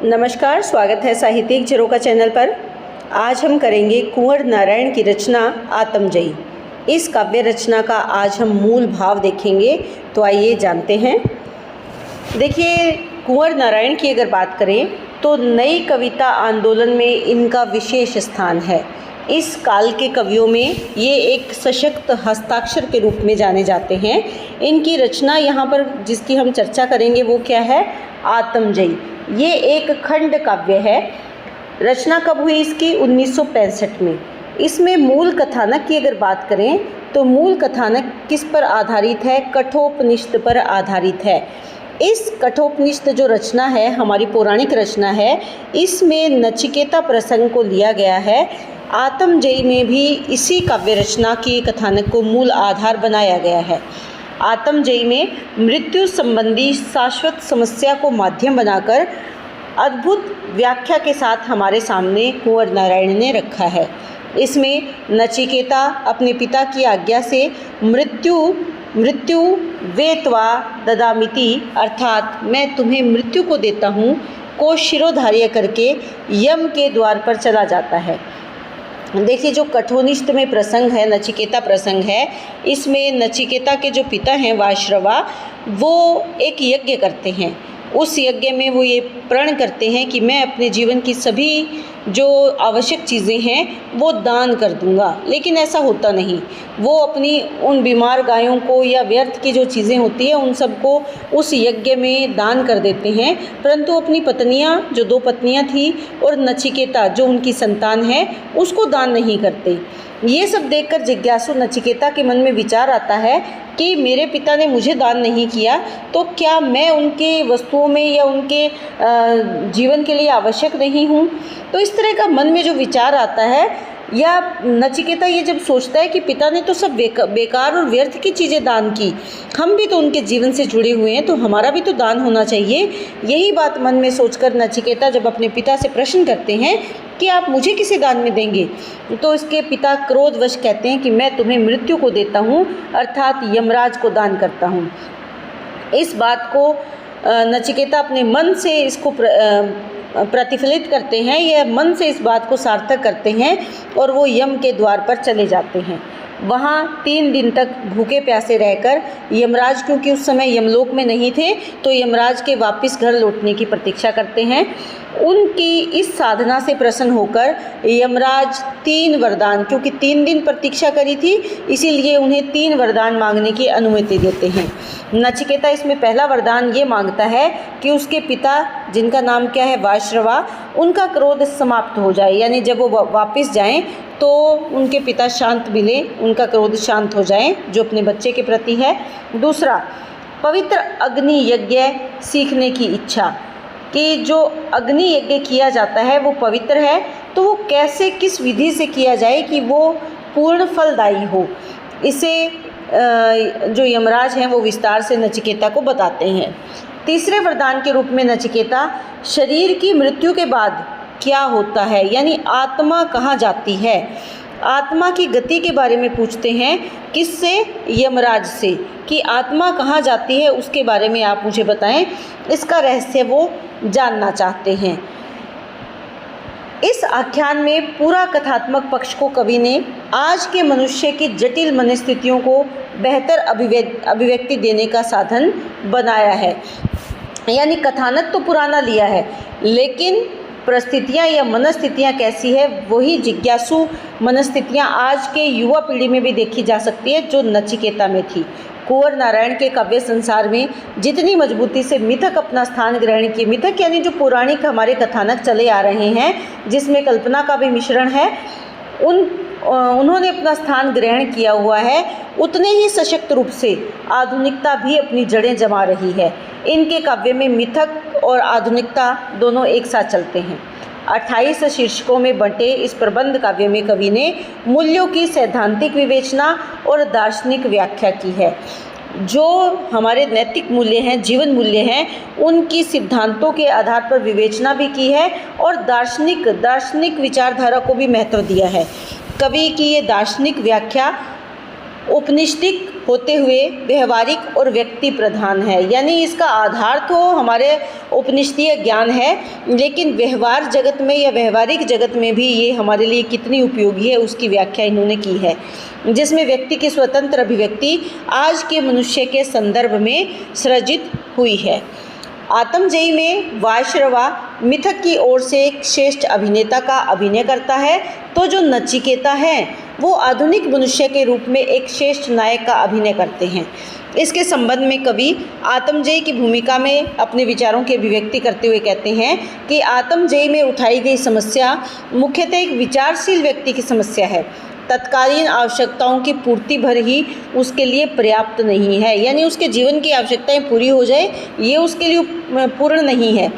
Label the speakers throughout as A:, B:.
A: नमस्कार, स्वागत है साहित्यिक झरोखा चैनल पर। आज हम करेंगे कुंवर नारायण की रचना आत्मजयी। इस काव्य रचना का आज हम मूल भाव देखेंगे, तो आइए जानते हैं। देखिए, कुंवर नारायण की अगर बात करें तो नई कविता आंदोलन में इनका विशेष स्थान है। इस काल के कवियों में ये एक सशक्त हस्ताक्षर के रूप में जाने जाते हैं। इनकी रचना यहाँ पर जिसकी हम चर्चा करेंगे वो क्या है? आत्मजयी। ये एक खंड काव्य है। रचना कब हुई इसकी? 1965 में। इसमें मूल कथानक की अगर बात करें तो मूल कथानक किस पर आधारित है? कठोपनिषद पर आधारित है। इस कठोपनिषद जो रचना है, हमारी पौराणिक रचना है, इसमें नचिकेता प्रसंग को लिया गया है। आत्मजयी में भी इसी काव्य रचना की कथानक को मूल आधार बनाया गया है। आत्मजयी में मृत्यु संबंधी शाश्वत समस्या को माध्यम बनाकर अद्भुत व्याख्या के साथ हमारे सामने कुंवर नारायण ने रखा है। इसमें नचिकेता अपने पिता की आज्ञा से मृत्यु वेत्वा ददामिति, अर्थात मैं तुम्हें मृत्यु को देता हूँ, को शिरोधार्य करके यम के द्वार पर चला जाता है। देखिए, जो कठोपनिषद में प्रसंग है, नचिकेता प्रसंग है, इसमें नचिकेता के जो पिता हैं वाश्रवा, वो एक यज्ञ करते हैं। उस यज्ञ में वो ये प्रण करते हैं कि मैं अपने जीवन की सभी जो आवश्यक चीज़ें हैं वो दान कर दूंगा, लेकिन ऐसा होता नहीं। वो अपनी उन बीमार गायों को या व्यर्थ की जो चीज़ें होती हैं उन सबको उस यज्ञ में दान कर देते हैं, परंतु अपनी पत्नियां, जो 2 पत्नियां थी, और नचिकेता जो उनकी संतान है, उसको दान नहीं करते। ये सब देखकर जिज्ञासु नचिकेता के मन में विचार आता है कि मेरे पिता ने मुझे दान नहीं किया, तो क्या मैं उनके वस्तुओं में या उनके जीवन के लिए आवश्यक नहीं हूँ? तो इस तरह का मन में जो विचार आता है, या नचिकेता ये जब सोचता है कि पिता ने तो सब बेकार और व्यर्थ की चीज़ें दान की, हम भी तो उनके जीवन से जुड़े हुए हैं, तो हमारा भी तो दान होना चाहिए। यही बात मन में सोचकर नचिकेता जब अपने पिता से प्रश्न करते हैं कि आप मुझे किसे दान में देंगे, तो इसके पिता क्रोधवश कहते हैं कि मैं तुम्हें मृत्यु को देता हूँ, अर्थात यमराज को दान करता हूँ। इस बात को नचिकेता अपने मन से इसको प्रतिफलित करते हैं, या मन से इस बात को सार्थक करते हैं, और वो यम के द्वार पर चले जाते हैं। वहाँ 3 दिन तक भूखे प्यासे रहकर यमराज, क्योंकि उस समय यमलोक में नहीं थे, तो यमराज के वापस घर लौटने की प्रतीक्षा करते हैं। उनकी इस साधना से प्रसन्न होकर यमराज 3 वरदान, क्योंकि 3 दिन प्रतीक्षा करी थी, इसीलिए उन्हें 3 वरदान मांगने की अनुमति देते हैं। नचिकेता इसमें पहला वरदान ये मांगता है कि उसके पिता, जिनका नाम क्या है? वाश्रवा, उनका क्रोध समाप्त हो जाए, यानी जब वो वापस जाएं तो उनके पिता शांत मिले, उनका क्रोध शांत हो जाए, जो अपने बच्चे के प्रति है। दूसरा, पवित्र अग्नि यज्ञ सीखने की इच्छा, कि जो अग्नि यज्ञ किया जाता है वो पवित्र है, तो वो कैसे, किस विधि से किया जाए कि वो पूर्ण फलदायी हो, इसे जो यमराज हैं वो विस्तार से नचिकेता को बताते हैं। तीसरे वरदान के रूप में नचिकेता शरीर की मृत्यु के बाद क्या होता है, यानी आत्मा कहाँ जाती है, आत्मा की गति के बारे में पूछते हैं। किससे? यमराज से, कि आत्मा कहाँ जाती है उसके बारे में आप मुझे बताएं। इसका रहस्य वो जानना चाहते हैं। इस आख्यान में पूरा कथात्मक पक्ष को कवि ने आज के मनुष्य की जटिल मनस्थितियों को बेहतर अभिव्यक्ति देने का साधन बनाया है। यानी कथानक तो पुराना लिया है, लेकिन परिस्थितियाँ या मनस्थितियाँ कैसी है, वही जिज्ञासु मनस्थितियाँ आज के युवा पीढ़ी में भी देखी जा सकती है, जो नचिकेता में थी। कुंवर नारायण के काव्य संसार में जितनी मजबूती से मिथक अपना स्थान ग्रहण किए, मिथक यानी जो पौराणिक हमारे कथानक चले आ रहे हैं, जिसमें कल्पना का भी मिश्रण है, उन्होंने अपना स्थान ग्रहण किया हुआ है, उतने ही सशक्त रूप से आधुनिकता भी अपनी जड़ें जमा रही है। इनके काव्य में मिथक और आधुनिकता दोनों एक साथ चलते हैं। 28 शीर्षकों में बंटे इस प्रबंध काव्य में कवि ने मूल्यों की सैद्धांतिक विवेचना और दार्शनिक व्याख्या की है। जो हमारे नैतिक मूल्य हैं, जीवन मूल्य हैं, उनकी सिद्धांतों के आधार पर विवेचना भी की है, और दार्शनिक विचारधारा को भी महत्व दिया है। कवि की ये दार्शनिक व्याख्या औपनिषदिक होते हुए व्यवहारिक और व्यक्ति प्रधान है। यानी इसका आधार तो हमारे उपनिषदीय ज्ञान है, लेकिन व्यवहार जगत में या व्यवहारिक जगत में भी ये हमारे लिए कितनी उपयोगी है उसकी व्याख्या इन्होंने की है, जिसमें व्यक्ति की स्वतंत्र अभिव्यक्ति आज के मनुष्य के संदर्भ में सृजित हुई है। आत्मजयी में वायश्रवा मिथक की ओर से एक श्रेष्ठ अभिनेता का अभिनय करता है, तो जो नचिकेता है वो आधुनिक मनुष्य के रूप में एक श्रेष्ठ नायक का अभिनय करते हैं। इसके संबंध में कवि आत्मजयी की भूमिका में अपने विचारों की अभिव्यक्ति करते हुए कहते हैं कि आत्मजयी में उठाई गई समस्या मुख्यतः एक विचारशील व्यक्ति की समस्या है। तत्कालीन आवश्यकताओं की पूर्ति भर ही उसके लिए पर्याप्त नहीं है, यानी उसके जीवन की आवश्यकताएं पूरी हो जाए ये उसके लिए पूर्ण नहीं है।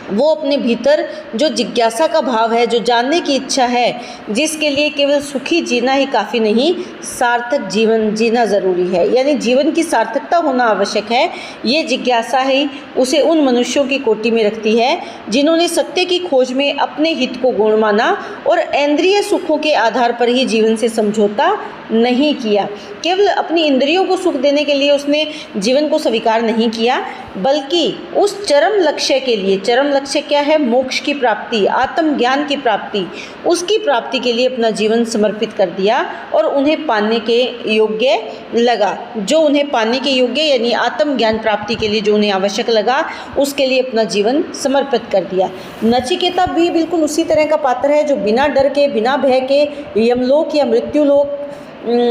A: वो अपने भीतर जो जिज्ञासा का भाव है, जो जानने की इच्छा है, जिसके लिए केवल सुखी जीना ही काफ़ी नहीं, सार्थक जीवन जीना ज़रूरी है, यानी जीवन की सार्थकता होना आवश्यक है। ये जिज्ञासा ही उसे उन मनुष्यों की कोटि में रखती है जिन्होंने सत्य की खोज में अपने हित को गौण माना और इंद्रिय सुखों के आधार पर ही जीवन से समझौता नहीं किया। केवल अपनी इंद्रियों को सुख देने के लिए उसने जीवन को स्वीकार नहीं किया, बल्कि उस चरम लक्ष्य के लिए, चरम लक्ष्य क्या है? मोक्ष की प्राप्ति, आत्मज्ञान की प्राप्ति, उसकी प्राप्ति के लिए अपना जीवन समर्पित कर दिया और उन्हें पाने के योग्य लगा। जो उन्हें पाने के योग्य यानी आत्मज्ञान प्राप्ति के लिए जो उन्हें आवश्यक लगा, उसके लिए अपना जीवन समर्पित कर दिया। नचिकेता भी बिल्कुल उसी तरह का पात्र है जो बिना डर के, बिना भय के यमलोक या मृत्युलोक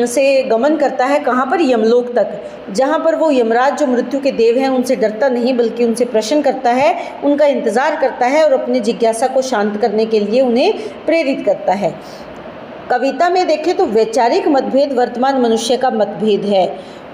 A: से गमन करता है। कहाँ पर? यमलोक तक, जहाँ पर वो यमराज जो मृत्यु के देव हैं उनसे डरता नहीं बल्कि उनसे प्रश्न करता है, उनका इंतज़ार करता है और अपनी जिज्ञासा को शांत करने के लिए उन्हें प्रेरित करता है। कविता में देखें तो वैचारिक मतभेद वर्तमान मनुष्य का मतभेद है।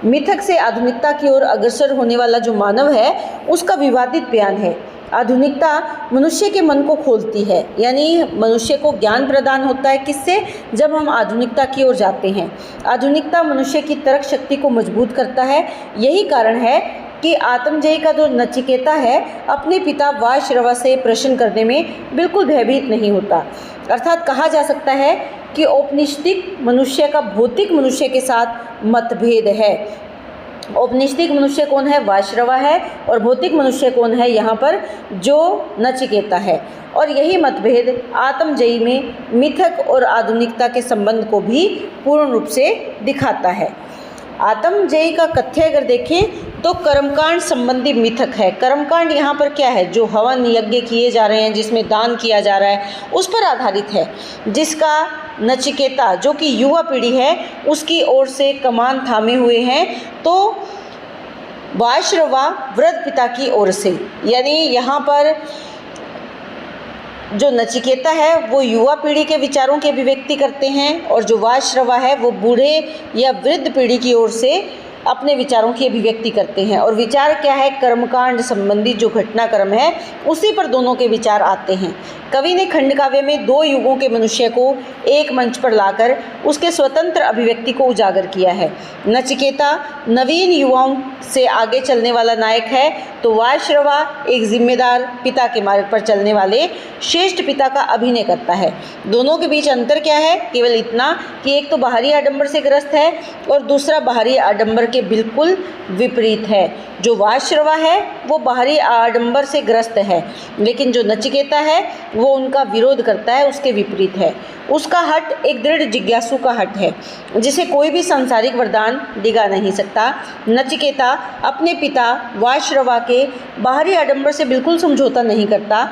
A: मिथक से आधुनिकता की ओर अग्रसर होने वाला जो मानव है उसका विवादित बयान है। आधुनिकता मनुष्य के मन को खोलती है, यानी मनुष्य को ज्ञान प्रदान होता है। किससे? जब हम आधुनिकता की ओर जाते हैं। आधुनिकता मनुष्य की तर्क शक्ति को मजबूत करता है। यही कारण है कि आत्मजयी का जो नचिकेता है अपने पिता वायश्रवा से प्रश्न करने में बिल्कुल भयभीत नहीं होता। अर्थात कहा जा सकता है कि औपनिषदिक मनुष्य का भौतिक मनुष्य के साथ मतभेद है। औपनिषदिक मनुष्य कौन है? वायश्रवा है। और भौतिक मनुष्य कौन है? यहाँ पर जो नचिकेता है। और यही मतभेद आत्मजयी में मिथक और आधुनिकता के संबंध को भी पूर्ण रूप से दिखाता है। आत्मजयी का कथ्य अगर देखें तो कर्मकांड संबंधी मिथक है। कर्मकांड यहाँ पर क्या है? जो हवन यज्ञ किए जा रहे हैं, जिसमें दान किया जा रहा है, उस पर आधारित है, जिसका नचिकेता जो कि युवा पीढ़ी है उसकी ओर से कमान थामे हुए हैं। तो वायश्रवा वृद्ध पिता की ओर से, यानी यहाँ पर जो नचिकेता है वो युवा पीढ़ी के विचारों की अभिव्यक्ति करते हैं और जो वायश्रवा है वो बूढ़े या वृद्ध पीढ़ी की ओर से अपने विचारों की अभिव्यक्ति करते हैं। और विचार क्या है? कर्मकांड संबंधी जो घटनाक्रम है उसी पर दोनों के विचार आते हैं। कवि ने खंडकाव्य में दो युगों के मनुष्य को एक मंच पर लाकर उसके स्वतंत्र अभिव्यक्ति को उजागर किया है। नचिकेता नवीन युवाओं से आगे चलने वाला नायक है, तो वायश्रवा एक जिम्मेदार पिता के मार्ग पर चलने वाले श्रेष्ठ पिता का अभिनय करता है। दोनों के बीच अंतर क्या है? केवल इतना कि एक तो बाहरी आडंबर से ग्रस्त है और दूसरा बाहरी आडंबर के बिल्कुल विपरीत है। जो वायश्रवा है वो बाहरी आडंबर से ग्रस्त है, लेकिन जो नचिकेता है वो उनका विरोध करता है, उसके विपरीत है। उसका हट एक दृढ़ जिज्ञासु का हट है जिसे कोई भी सांसारिक वरदान डिगा नहीं सकता। नचिकेता अपने पिता वायश्रवा के बाहरी आडंबर से बिल्कुल समझौता नहीं करता,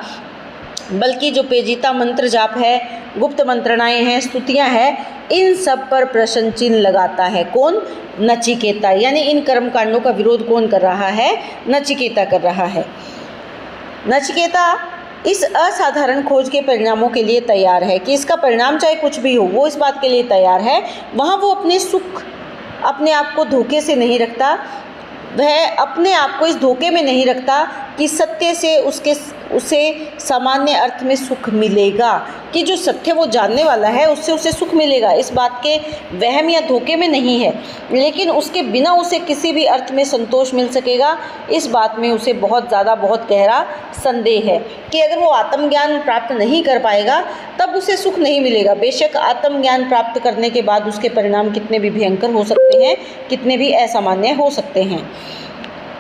A: बल्कि जो पेजीता मंत्र जाप है, गुप्त मंत्रणाएं हैं, स्तुतियां हैं, इन सब पर प्रश्न चिन्ह लगाता है। कौन? नचिकेता। यानी इन कर्मकांडों का विरोध कौन कर रहा है? नचिकेता कर रहा है। नचिकेता इस असाधारण खोज के परिणामों के लिए तैयार है कि इसका परिणाम चाहे कुछ भी हो, वो इस बात के लिए तैयार है। वहाँ वो अपने सुख, अपने आप को धोखे से नहीं रखता, वह अपने आप को इस धोखे में नहीं रखता कि सत्य से उसे सामान्य अर्थ में सुख मिलेगा, कि जो सत्य वो जानने वाला है उससे उसे सुख मिलेगा, इस बात के वहम या धोखे में नहीं है। लेकिन उसके बिना उसे किसी भी अर्थ में संतोष मिल सकेगा, इस बात में उसे बहुत ज़्यादा, बहुत गहरा संदेह है कि अगर वो आत्मज्ञान प्राप्त नहीं कर पाएगा तब उसे सुख नहीं मिलेगा। बेशक आत्मज्ञान प्राप्त करने के बाद उसके परिणाम कितने भी भयंकर हो सकते हैं, कितने भी असामान्य हो सकते हैं।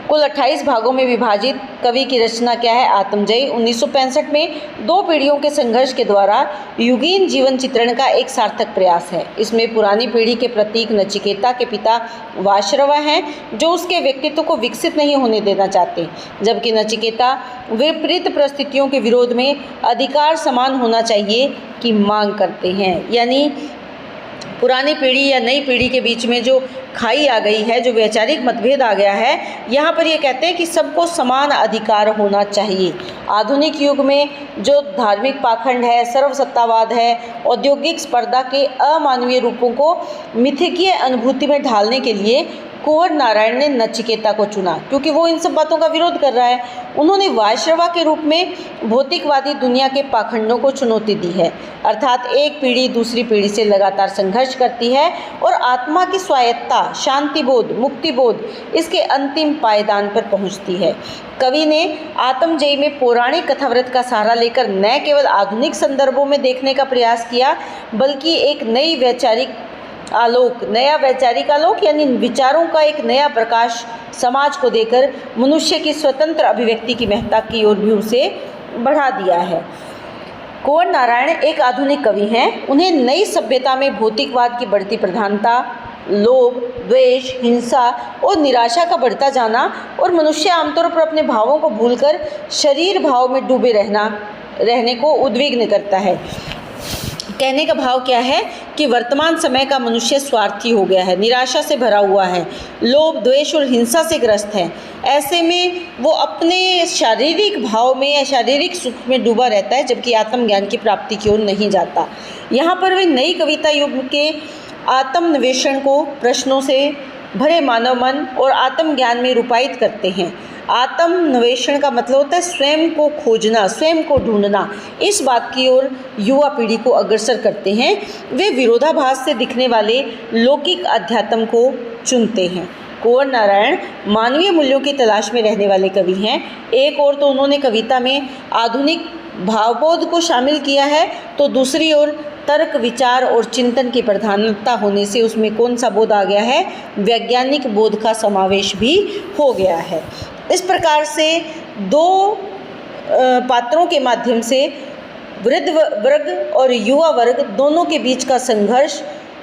A: कुल 28 भागों में विभाजित कवि की रचना क्या है? आत्मजयी। 1965 में 2 पीढ़ियों के संघर्ष के द्वारा युगीन जीवन चित्रण का एक सार्थक प्रयास है। इसमें पुरानी पीढ़ी के प्रतीक नचिकेता के पिता वाशरवा हैं, जो उसके व्यक्तित्व को विकसित नहीं होने देना चाहते, जबकि नचिकेता विपरीत परिस्थितियों के विरोध में अधिकार समान होना चाहिए की मांग करते हैं। यानी पुरानी पीढ़ी या नई पीढ़ी के बीच में जो खाई आ गई है, जो वैचारिक मतभेद आ गया है, यहाँ पर ये कहते हैं कि सबको समान अधिकार होना चाहिए। आधुनिक युग में जो धार्मिक पाखंड है, सर्वसत्तावाद है, औद्योगिक स्पर्धा के अमानवीय रूपों को मिथकीय अनुभूति में ढालने के लिए कुंवर नारायण ने नचिकेता को चुना, क्योंकि वो इन सब बातों का विरोध कर रहा है। उन्होंने वायश्रवा के रूप में भौतिकवादी दुनिया के पाखंडों को चुनौती दी है, अर्थात एक पीढ़ी दूसरी पीढ़ी से लगातार संघर्ष करती है और आत्मा की स्वायत्तता, शांतिबोध, मुक्तिबोध इसके अंतिम पायदान पर पहुंचती है। कवि ने आत्मजयी में पौराणिक कथाव्रत का सहारा लेकर न केवल आधुनिक संदर्भों में देखने का प्रयास किया, बल्कि एक नई नया वैचारिक आलोक यानी विचारों का एक नया प्रकाश समाज को देकर मनुष्य की स्वतंत्र अभिव्यक्ति की महत्ता की ओर भी उसे बढ़ा दिया है। कुंवर नारायण एक आधुनिक कवि हैं। उन्हें नई सभ्यता में भौतिकवाद की बढ़ती प्रधानता, लोभ, द्वेष, हिंसा और निराशा का बढ़ता जाना और मनुष्य आमतौर पर अपने भावों को भूलकर शरीर भाव में डूबे रहने को उद्विग्न करता है। कहने का भाव क्या है कि वर्तमान समय का मनुष्य स्वार्थी हो गया है, निराशा से भरा हुआ है, लोभ, द्वेष और हिंसा से ग्रस्त है। ऐसे में वो अपने शारीरिक भाव में या शारीरिक सुख में डूबा रहता है, जबकि आत्मज्ञान की प्राप्ति की ओर नहीं जाता। यहाँ पर वे नई कविता युग के आत्मन्वेषण को प्रश्नों से भरे मानव मन और आत्मज्ञान में रूपायित करते हैं। आत्मन्वेषण का मतलब होता है स्वयं को खोजना, स्वयं को ढूंढना। इस बात की ओर युवा पीढ़ी को अग्रसर करते हैं। वे विरोधाभास से दिखने वाले लौकिक अध्यात्म को चुनते हैं। कुंवर नारायण मानवीय मूल्यों की तलाश में रहने वाले कवि हैं। एक ओर तो उन्होंने कविता में आधुनिक भावबोध को शामिल किया है, तो दूसरी ओर तर्क, विचार और चिंतन की प्रधानता होने से उसमें कौन सा बोध आ गया है? वैज्ञानिक बोध का समावेश भी हो गया है। इस प्रकार से 2 पात्रों के माध्यम से वृद्ध वर्ग और युवा वर्ग दोनों के बीच का संघर्ष,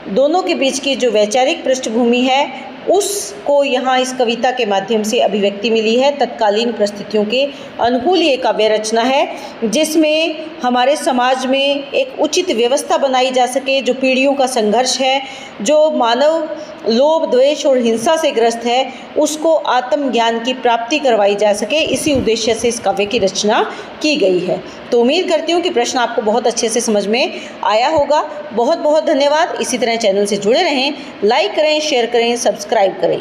A: दोनों के बीच की जो वैचारिक पृष्ठभूमि है, उसको यहाँ इस कविता के माध्यम से अभिव्यक्ति मिली है। तत्कालीन परिस्थितियों के अनुकूल ये काव्य रचना है, जिसमें हमारे समाज में एक उचित व्यवस्था बनाई जा सके। जो पीढ़ियों का संघर्ष है, जो मानव लोभ, द्वेष और हिंसा से ग्रस्त है, उसको आत्मज्ञान की प्राप्ति करवाई जा सके, इसी उद्देश्य से इस काव्य की रचना की गई है। तो उम्मीद करती हूँ कि प्रश्न आपको बहुत अच्छे से समझ में आया होगा। बहुत बहुत धन्यवाद। इसी तरह चैनल से जुड़े रहें, लाइक करें, शेयर करें, सब्सक्राइब करें।